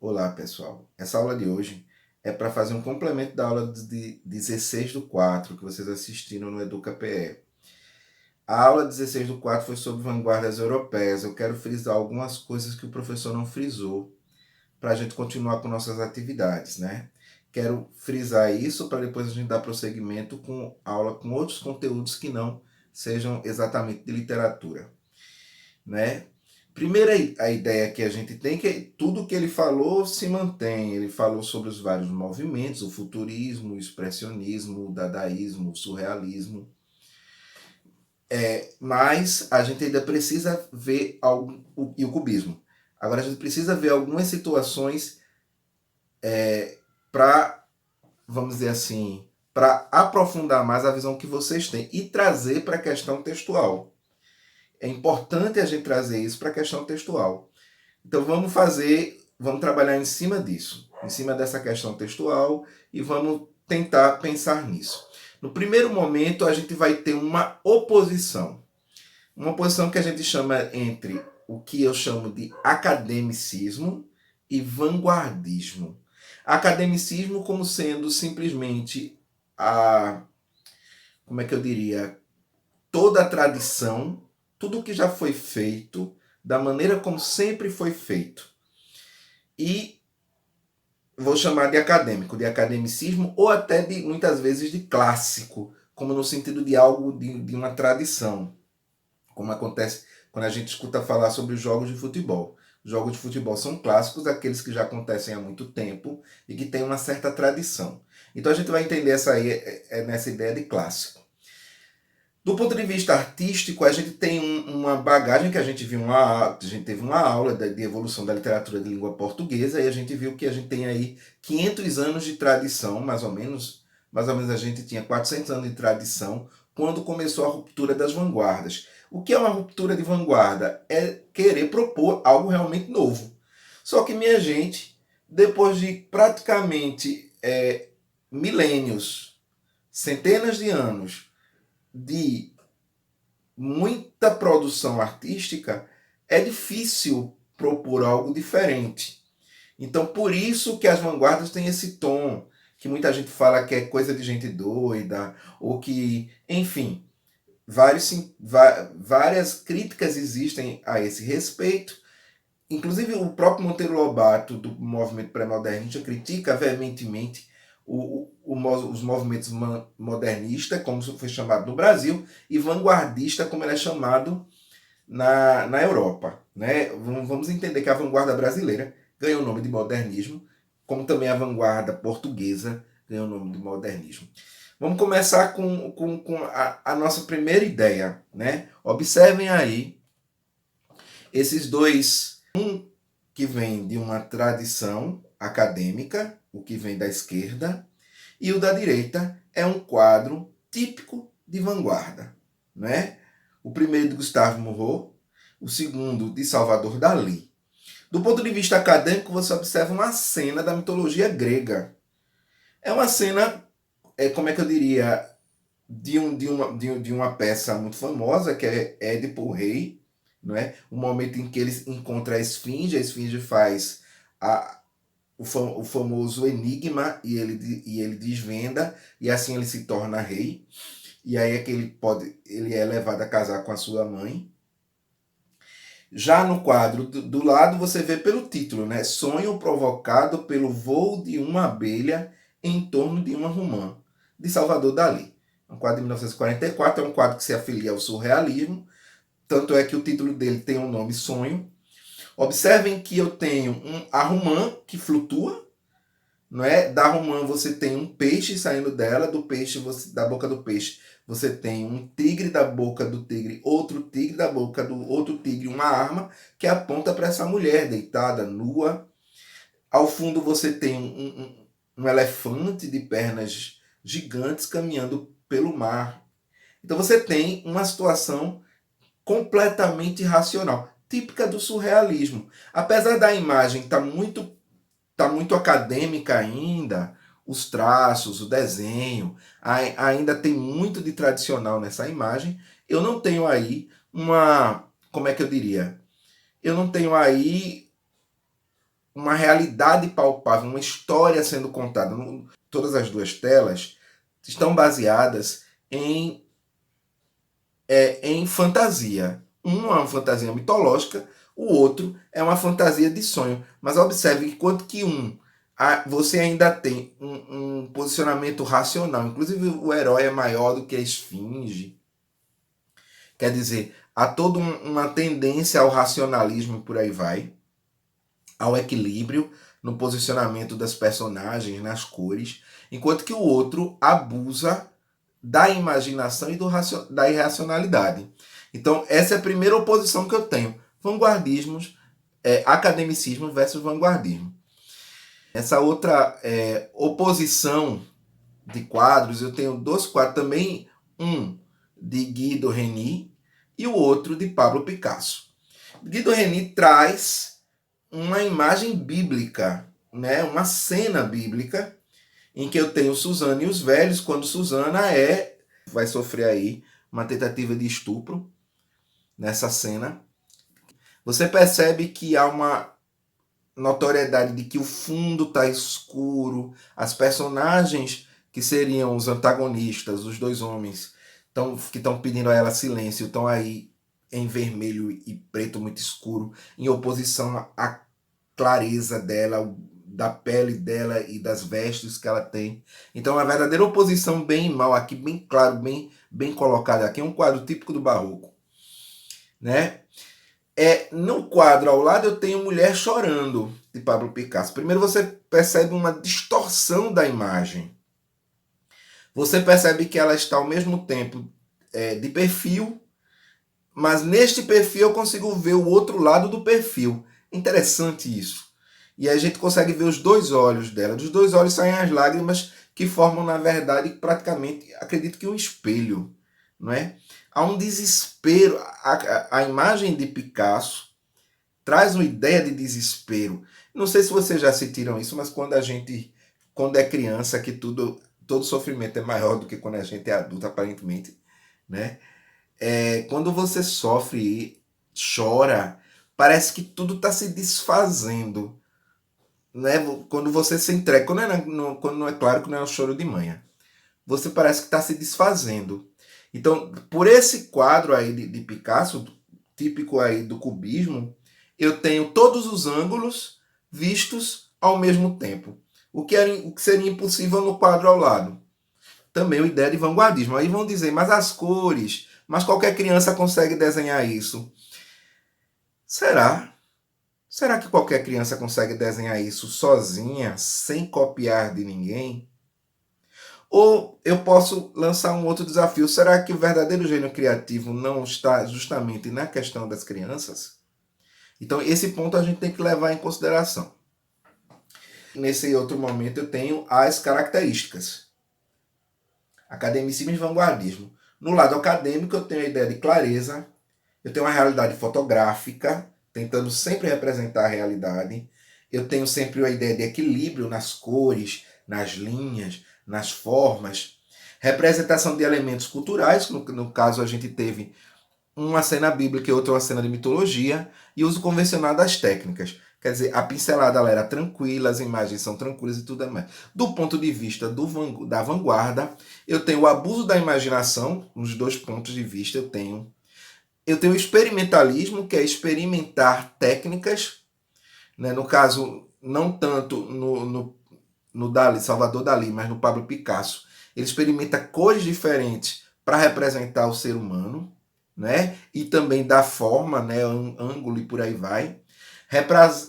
Olá, pessoal. Essa aula de hoje é para fazer um complemento da aula de 16/4 que vocês assistiram no EducaPE. A aula 16/4 foi sobre vanguardas europeias. Eu quero frisar algumas coisas que o professor não frisou para a gente continuar com nossas atividades, né? Quero frisar isso para depois a gente dar prosseguimento com aula com outros conteúdos que não sejam exatamente de literatura, né? Primeira a ideia que a gente tem é que tudo que ele falou se mantém. Ele falou sobre os vários movimentos, o futurismo, o expressionismo, o dadaísmo, o surrealismo. Mas a gente ainda precisa ver e o cubismo. Agora a gente precisa ver algumas situações para, vamos dizer assim, para aprofundar mais a visão que vocês têm e trazer para a questão textual. É importante a gente trazer isso para a questão textual. Então vamos trabalhar em cima disso, em cima dessa questão textual e vamos tentar pensar nisso. No primeiro momento, a gente vai ter uma oposição que a gente chama entre o que eu chamo de academicismo e vanguardismo. Academicismo como sendo simplesmente como é que eu diria, toda a tradição, tudo que já foi feito, da maneira como sempre foi feito. E vou chamar de acadêmico, de academicismo, ou até muitas vezes de clássico, como no sentido de algo de uma tradição, como acontece quando a gente escuta falar sobre os jogos de futebol. Os jogos de futebol são clássicos, aqueles que já acontecem há muito tempo e que têm uma certa tradição. Então a gente vai entender essa aí nessa ideia de clássico. Do ponto de vista artístico, a gente tem uma bagagem que a gente teve uma aula de evolução da literatura de língua portuguesa e a gente viu que a gente tem aí 500 anos de tradição, mais ou menos a gente tinha 400 anos de tradição quando começou a ruptura das vanguardas. O que é uma ruptura de vanguarda? É querer propor algo realmente novo. Só que, minha gente, depois de praticamente milênios, centenas de anos, de muita produção artística, é difícil propor algo diferente. Então, por isso que as vanguardas têm esse tom, que muita gente fala que é coisa de gente doida, ou que, enfim, várias críticas existem a esse respeito. Inclusive, o próprio Monteiro Lobato, do movimento pré-modernista, critica veementemente os movimentos modernistas, como foi chamado no Brasil, e vanguardista, como ele é chamado na Europa. Né? Vamos entender que a vanguarda brasileira ganhou o nome de modernismo, como também a vanguarda portuguesa ganhou o nome de modernismo. Vamos começar com a nossa primeira ideia. Né? Observem aí esses dois, que vem de uma tradição acadêmica, o que vem da esquerda, e o da direita é um quadro típico de vanguarda. Né? O primeiro de Gustave Moreau, o segundo de Salvador Dalí. Do ponto de vista acadêmico, você observa uma cena da mitologia grega. É uma cena, como é que eu diria, de uma peça muito famosa, que é Édipo o Rei, não é? O momento em que ele encontra a esfinge faz o famoso enigma e ele desvenda, e assim ele se torna rei. E aí é que ele é levado a casar com a sua mãe. Já no quadro do lado você vê pelo título, né? Sonho provocado pelo voo de uma abelha em torno de uma romã, de Salvador Dalí. Um quadro de 1944, é um quadro que se afilia ao surrealismo, tanto é que o título dele tem o nome Sonho. Observem que eu tenho a romã que flutua, não é? Da romã você tem um peixe saindo dela, da boca do peixe você tem um tigre, da boca do tigre outro tigre, da boca do outro tigre uma arma que aponta para essa mulher deitada, nua. Ao fundo você tem um elefante de pernas gigantes caminhando pelo mar. Então você tem uma situação completamente irracional, típica do surrealismo. Apesar da imagem estar muito acadêmica ainda, os traços, o desenho, ainda tem muito de tradicional nessa imagem, eu não tenho aí como é que eu diria? Eu não tenho aí uma realidade palpável, uma história sendo contada. Todas as duas telas estão baseadas em fantasia. Um é uma fantasia mitológica, o outro é uma fantasia de sonho. Mas observe que quanto que você ainda tem um posicionamento racional. Inclusive o herói é maior do que a esfinge. Quer dizer, há toda uma tendência ao racionalismo e por aí vai, ao equilíbrio no posicionamento das personagens, nas cores, enquanto que o outro abusa da imaginação e da irracionalidade. Então, essa é a primeira oposição que eu tenho. Vanguardismos, academicismo versus vanguardismo. Essa outra oposição de quadros, eu tenho dois quadros também, um de Guido Reni e o outro de Pablo Picasso. Guido Reni traz uma imagem bíblica, né? Uma cena bíblica, em que eu tenho Suzana e os velhos, quando Suzana vai sofrer aí uma tentativa de estupro nessa cena. Você percebe que há uma notoriedade de que o fundo está escuro, as personagens que seriam os antagonistas, os dois homens que estão pedindo a ela silêncio, estão aí em vermelho e preto muito escuro, em oposição à clareza dela, da pele dela e das vestes que ela tem. Então, uma verdadeira oposição bem e mal aqui, bem claro, bem colocada aqui. É um quadro típico do barroco, né? No quadro ao lado eu tenho Mulher Chorando, de Pablo Picasso. Primeiro você percebe uma distorção da imagem. Você percebe que ela está ao mesmo tempo de perfil, mas neste perfil eu consigo ver o outro lado do perfil. Interessante isso. E a gente consegue ver os dois olhos dela. Dos dois olhos saem as lágrimas que formam, na verdade, praticamente, acredito que um espelho, não é? Há um desespero. A imagem de Picasso traz uma ideia de desespero. Não sei se vocês já sentiram isso, mas quando é criança, que todo sofrimento é maior do que quando a gente é adulto, aparentemente, né? Quando você sofre e chora, parece que tudo está se desfazendo, né? Quando você se entrega, quando não é claro que não é um choro de manhã, você parece que está se desfazendo. Então, por esse quadro aí de Picasso, típico aí do cubismo, eu tenho todos os ângulos vistos ao mesmo tempo. O que seria impossível no quadro ao lado. Também uma ideia de vanguardismo. Aí vão dizer, mas as cores, mas qualquer criança consegue desenhar isso. Será? Será que qualquer criança consegue desenhar isso sozinha, sem copiar de ninguém? Ou eu posso lançar um outro desafio. Será que o verdadeiro gênio criativo não está justamente na questão das crianças? Então, esse ponto a gente tem que levar em consideração. Nesse outro momento, eu tenho as características. Academicismo e vanguardismo. No lado acadêmico, eu tenho a ideia de clareza, eu tenho uma realidade fotográfica, tentando sempre representar a realidade. Eu tenho sempre a ideia de equilíbrio nas cores, nas linhas, nas formas. Representação de elementos culturais, no caso a gente teve uma cena bíblica e outra uma cena de mitologia, e uso convencional das técnicas. Quer dizer, a pincelada ela era tranquila, as imagens são tranquilas e tudo mais. Do ponto de vista da vanguarda, eu tenho o abuso da imaginação, nos dois pontos de vista eu tenho o experimentalismo, que é experimentar técnicas, né? No caso, não tanto no Dali, Salvador Dali, mas no Pablo Picasso. Ele experimenta cores diferentes para representar o ser humano, né? E também da forma, né? Ângulo e por aí vai.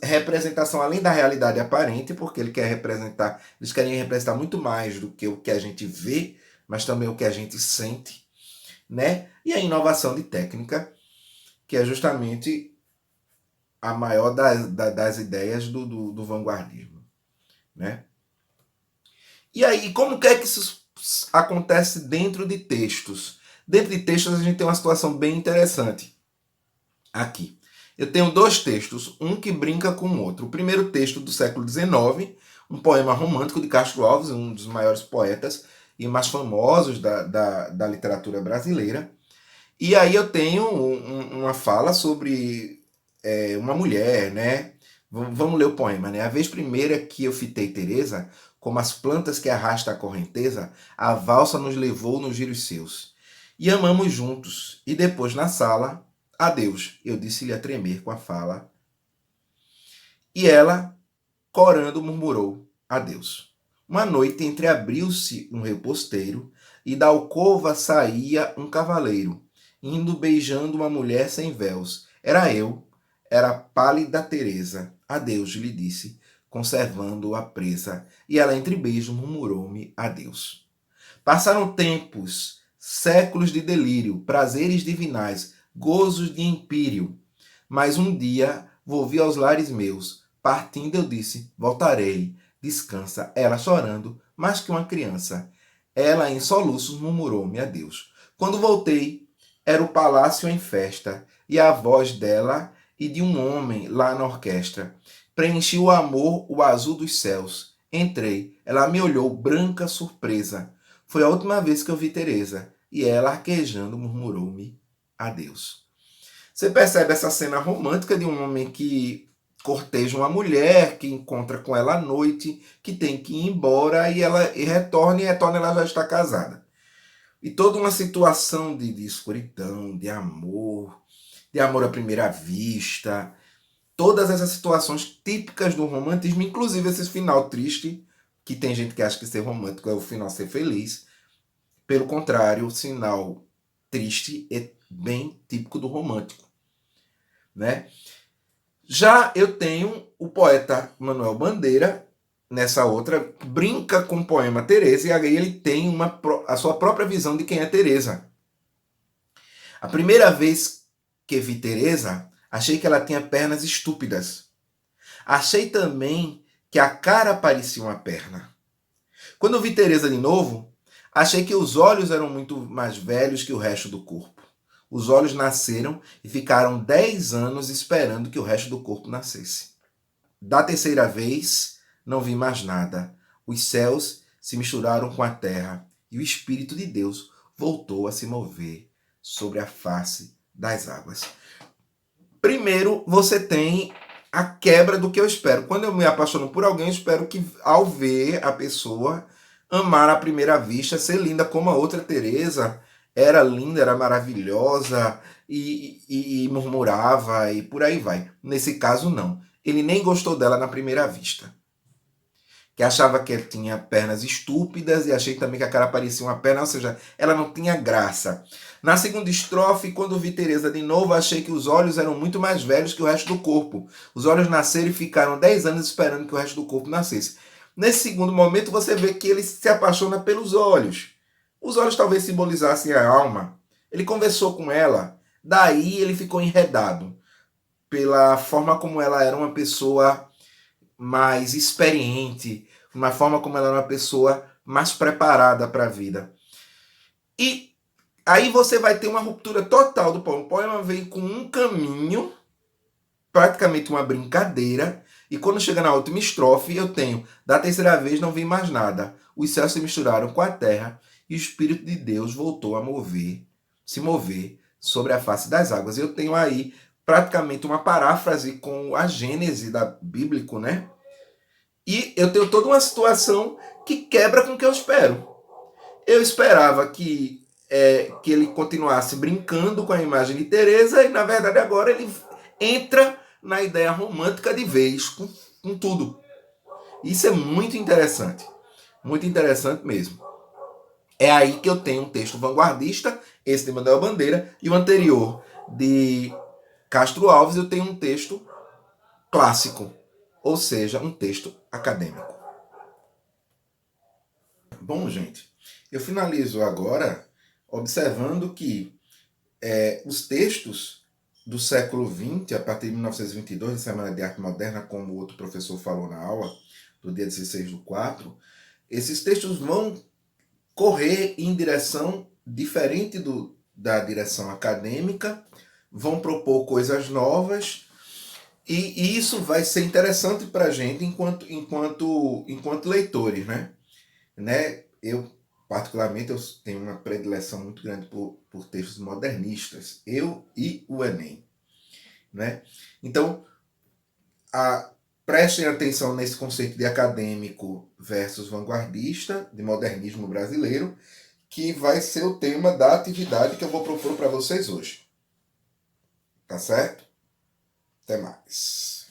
Representação além da realidade aparente, porque eles querem representar muito mais do que o que a gente vê, mas também o que a gente sente, né? E a inovação de técnica, que é justamente a maior das ideias do vanguardismo, né? E aí, como que é que isso acontece dentro de textos? Dentro de textos a gente tem uma situação bem interessante. Aqui. Eu tenho dois textos, um que brinca com o outro. O primeiro texto do século XIX, um poema romântico de Castro Alves, um dos maiores poetas e mais famosos da literatura brasileira. E aí eu tenho uma fala sobre uma mulher, né? Vamos ler o poema, né? A vez primeira que eu fitei Teresa, como as plantas que arrasta a correnteza, a valsa nos levou nos giros seus. E amamos juntos, e depois na sala, adeus, eu disse-lhe a tremer com a fala. E ela, corando, murmurou, adeus. Uma noite entreabriu-se um reposteiro, e da alcova saía um cavaleiro, indo beijando uma mulher sem véus. Era eu, era a pálida Teresa. Adeus, lhe disse, conservando-a presa, e ela entre beijos murmurou-me adeus. Passaram tempos, séculos de delírio, prazeres divinais, gozos de empírio. Mas um dia volvi aos lares meus. Partindo eu disse, voltarei. Descansa, ela chorando, mais que uma criança. Ela em soluços murmurou-me adeus. Quando voltei, era o palácio em festa, e a voz dela e de um homem lá na orquestra. Preenchi o amor, o azul dos céus. Entrei, ela me olhou, branca, surpresa. Foi a última vez que eu vi Teresa, e ela, arquejando, murmurou-me adeus. Você percebe essa cena romântica de um homem que corteja uma mulher, que encontra com ela à noite, que tem que ir embora e ela retorna ela já está casada. E toda uma situação de escuridão, de amor à primeira vista, todas essas situações típicas do romantismo, inclusive esse final triste, que tem gente que acha que ser romântico é o final ser feliz. Pelo contrário, o sinal triste é bem típico do romântico, né? Já eu tenho o poeta Manuel Bandeira, nessa outra, brinca com o poema Teresa, e aí ele tem a sua própria visão de quem é Teresa. A primeira vez que vi Teresa, achei que ela tinha pernas estúpidas. Achei também que a cara parecia uma perna. Quando eu vi Teresa de novo, achei que os olhos eram muito mais velhos que o resto do corpo. Os olhos nasceram e ficaram 10 anos esperando que o resto do corpo nascesse. Da terceira vez, não vi mais nada. Os céus se misturaram com a terra e o Espírito de Deus voltou a se mover sobre a face das águas. Primeiro, você tem a quebra do que eu espero. Quando eu me apaixono por alguém, eu espero que, ao ver a pessoa, amar à primeira vista, ser linda como a outra Teresa, era linda, era maravilhosa e murmurava e por aí vai. Nesse caso, não. Ele nem gostou dela na primeira vista. Que achava que ela tinha pernas estúpidas e achei também que a cara parecia uma perna, ou seja, ela não tinha graça. Na segunda estrofe, quando vi Teresa de novo, achei que os olhos eram muito mais velhos que o resto do corpo. Os olhos nasceram e ficaram 10 anos esperando que o resto do corpo nascesse. Nesse segundo momento, você vê que ele se apaixona pelos olhos. Os olhos talvez simbolizassem a alma. Ele conversou com ela, daí ele ficou enredado pela forma como ela era uma pessoa mais experiente, uma forma como ela era uma pessoa mais preparada para a vida. E aí você vai ter uma ruptura total do poema. O poema vem com um caminho, praticamente uma brincadeira, e quando chega na última estrofe, eu tenho, da terceira vez não vi mais nada. Os céus se misturaram com a terra e o Espírito de Deus voltou a se mover sobre a face das águas. Eu tenho aí praticamente uma paráfrase com a Gênese da bíblico, né? E eu tenho toda uma situação que quebra com o que eu espero. Eu esperava que ele continuasse brincando com a imagem de Teresa e, na verdade, agora ele entra na ideia romântica de vez, com tudo. Isso é muito interessante mesmo. É aí que eu tenho um texto vanguardista, esse de Manuel Bandeira, e o anterior de Castro Alves, eu tenho um texto clássico, ou seja, um texto acadêmico. Bom, gente, eu finalizo agora observando que os textos do século XX, a partir de 1922, da Semana de Arte Moderna, como o outro professor falou na aula, do dia 16/4, esses textos vão correr em direção diferente da direção acadêmica, vão propor coisas novas, e isso vai ser interessante para a gente enquanto leitores, né? Eu, particularmente, eu tenho uma predileção muito grande por textos modernistas, eu e o Enem, né? Então, Prestem atenção nesse conceito de acadêmico versus vanguardista, de modernismo brasileiro, que vai ser o tema da atividade que eu vou propor para vocês hoje. Tá certo? Até mais.